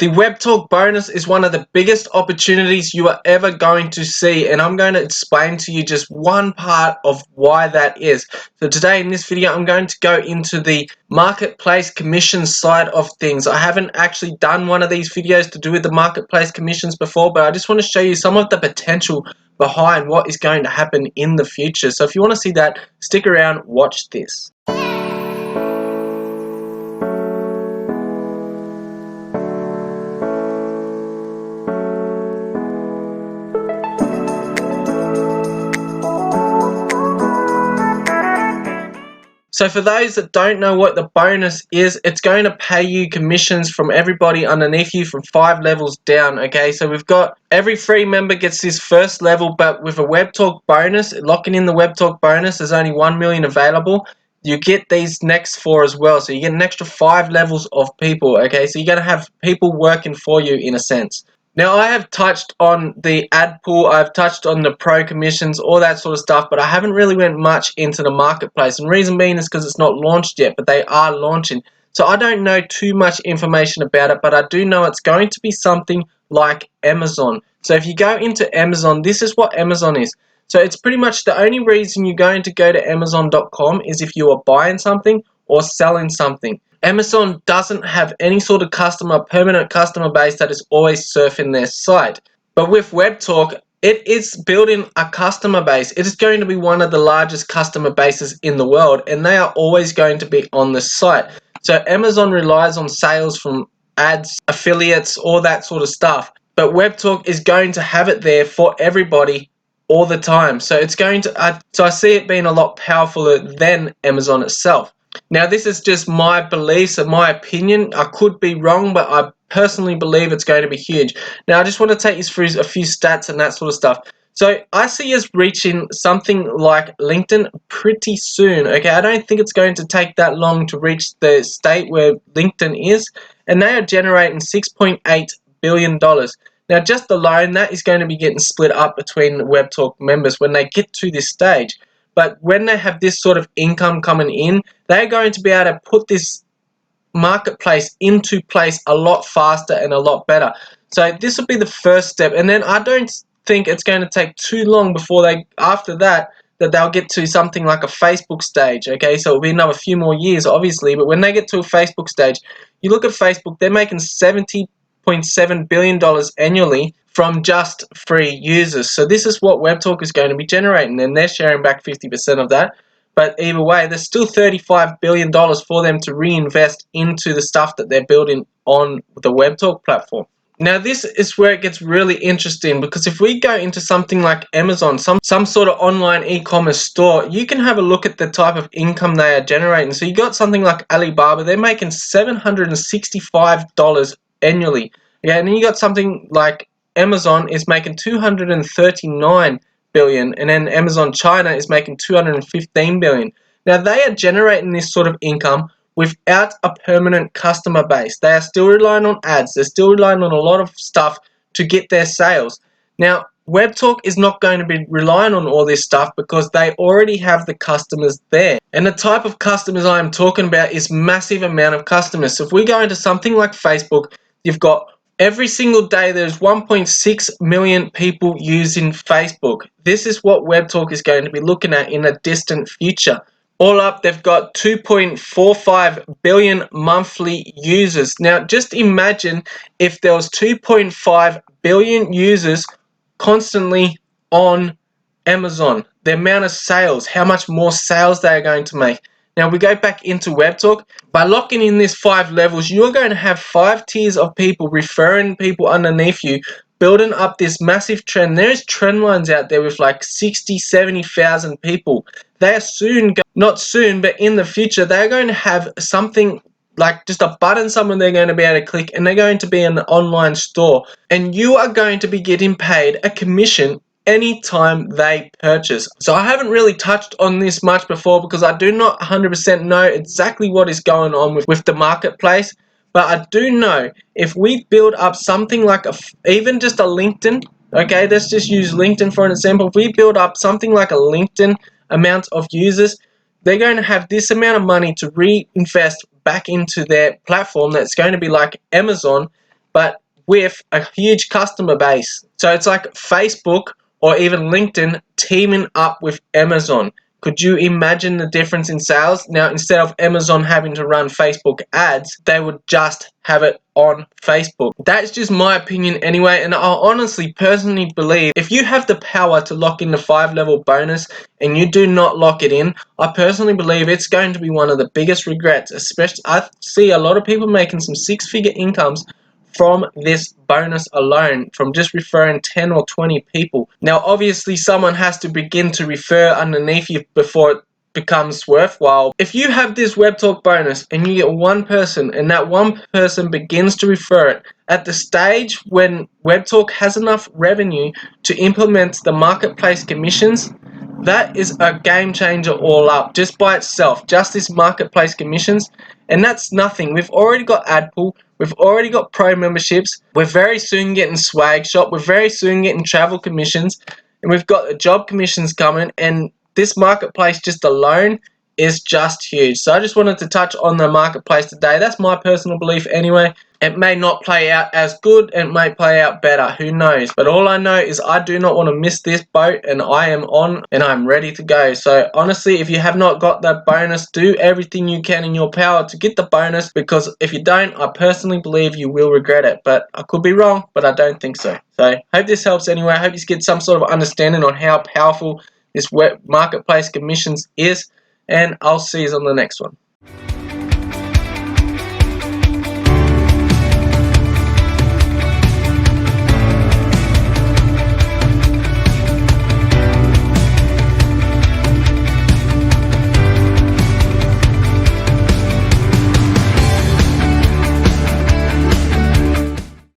The Webtalk bonus is one of the biggest opportunities you are ever going to see, and I'm going to explain to you just one part of why that is. So today in this video I'm going to go into the marketplace commission side of things. I haven't actually done one of these videos to do with the marketplace commissions before, but I just want to show you some of the potential behind what is going to happen in the future. So if you want to see that, stick around, watch this. So for those that don't know what the bonus is, it's going to pay you commissions from everybody underneath you from 5 levels down, okay? So we've got every free member gets this first level, but with a Webtalk bonus, locking in the Webtalk bonus, there's only 1 million available. You get these next 4 as well, so you get an extra 5 levels of people, okay? So you're going to have people working for you in a sense. Now, I have touched on the ad pool, I've touched on the pro commissions, all that sort of stuff, but I haven't really went much into the marketplace. And the reason being is because it's not launched yet, but they are launching. So I don't know too much information about it, but I do know it's going to be something like Amazon. So if you go into Amazon, this is what Amazon is. So it's pretty much the only reason you're going to go to Amazon.com is if you are buying something or selling something. Amazon doesn't have any sort of permanent customer base that is always surfing their site. But with Webtalk, it is building a customer base. It is going to be one of the largest customer bases in the world, and they are always going to be on the site. So Amazon relies on sales from ads, affiliates, all that sort of stuff. But Webtalk is going to have it there for everybody all the time. So it's going to, so I see it being a lot powerful than Amazon itself. Now, this is just my beliefs and my opinion. I could be wrong, but I personally believe it's going to be huge. Now, I just want to take you through a few stats and that sort of stuff. So I see us reaching something like LinkedIn pretty soon. Okay, I don't think it's going to take that long to reach the state where LinkedIn is, and they are generating $6.8 billion. Now, just alone, that is going to be getting split up between Webtalk members when they get to this stage. But when they have this sort of income coming in, they're going to be able to put this marketplace into place a lot faster and a lot better. So this will be the first step. And then I don't think it's going to take too long before after that they'll get to something like a Facebook stage. Okay, so it'll be another few more years, obviously. But when they get to a Facebook stage, you look at Facebook, they're making $70.7 billion annually from just free users. So this is what Webtalk is going to be generating, and they're sharing back 50% of that. But either way, there's still $35 billion for them to reinvest into the stuff that they're building on the Webtalk platform. Now, this is where it gets really interesting, because if we go into something like Amazon, some sort of online e-commerce store, you can have a look at the type of income they are generating. So you got something like Alibaba, they're making $765 annually. Yeah, and then you got something like Amazon is making 239 billion, and then Amazon China is making 215 billion. Now, they are generating this sort of income without a permanent customer base. They are still relying on ads. They're still relying on a lot of stuff to get their sales. Now, Webtalk is not going to be relying on all this stuff because they already have the customers there. And the type of customers I am talking about is massive amount of customers. So if we go into something like Facebook, you've got every single day there's 1.6 million people using Facebook. This is what Webtalk is going to be looking at in a distant future. All up, they've got 2.45 billion monthly users. Now, just imagine if there was 2.5 billion users constantly on Amazon. The amount of sales, how much more sales they are going to make. Now, we go back into Webtalk. By locking in this 5 levels, you're going to have 5 tiers of people referring people underneath you, building up this massive trend. There's trend lines out there with like 60, 70,000 people. They are soon, not soon, but in the future, they're going to have something like just a button someone they're going to be able to click, and they're going to be an online store. And you are going to be getting paid a commission anytime they purchase. So I haven't really touched on this much before because I do not 100% know exactly what is going on with the marketplace, but I do know if we build up something like even just a LinkedIn, okay, let's just use LinkedIn for an example. If we build up something like a LinkedIn amount of users, they're going to have this amount of money to reinvest back into their platform that's going to be like Amazon. but with a huge customer base. So it's like Facebook or even LinkedIn teaming up with Amazon. Could you imagine the difference in sales? Now, instead of Amazon having to run Facebook ads, they would just have it on Facebook. That's just my opinion anyway, and I honestly, personally believe if you have the power to lock in the 5-level bonus and you do not lock it in, I personally believe it's going to be one of the biggest regrets. Especially, I see a lot of people making some 6-figure incomes from this bonus alone, from just referring 10 or 20 people. Now, obviously, someone has to begin to refer underneath you before it becomes worthwhile. If you have this Webtalk bonus and you get one person and that one person begins to refer it, at the stage when Webtalk has enough revenue to implement the marketplace commissions, that is a game changer all up, just by itself, just this marketplace commissions. And that's nothing. We've already got AdPool, we've already got pro memberships, we're very soon getting swag shop, we're very soon getting travel commissions, and we've got the job commissions coming, and this marketplace just alone is just huge. So I just wanted to touch on the marketplace today. That's my personal belief anyway. It may not play out as good, it may play out better, who knows. But all I know is I do not want to miss this boat, and I am on and I'm ready to go. So honestly, if you have not got that bonus, do everything you can in your power to get the bonus, because if you don't, I personally believe you will regret it. But I could be wrong, but I don't think so. So hope this helps anyway. I hope you get some sort of understanding on how powerful this web marketplace commissions is, and I'll see you on the next one.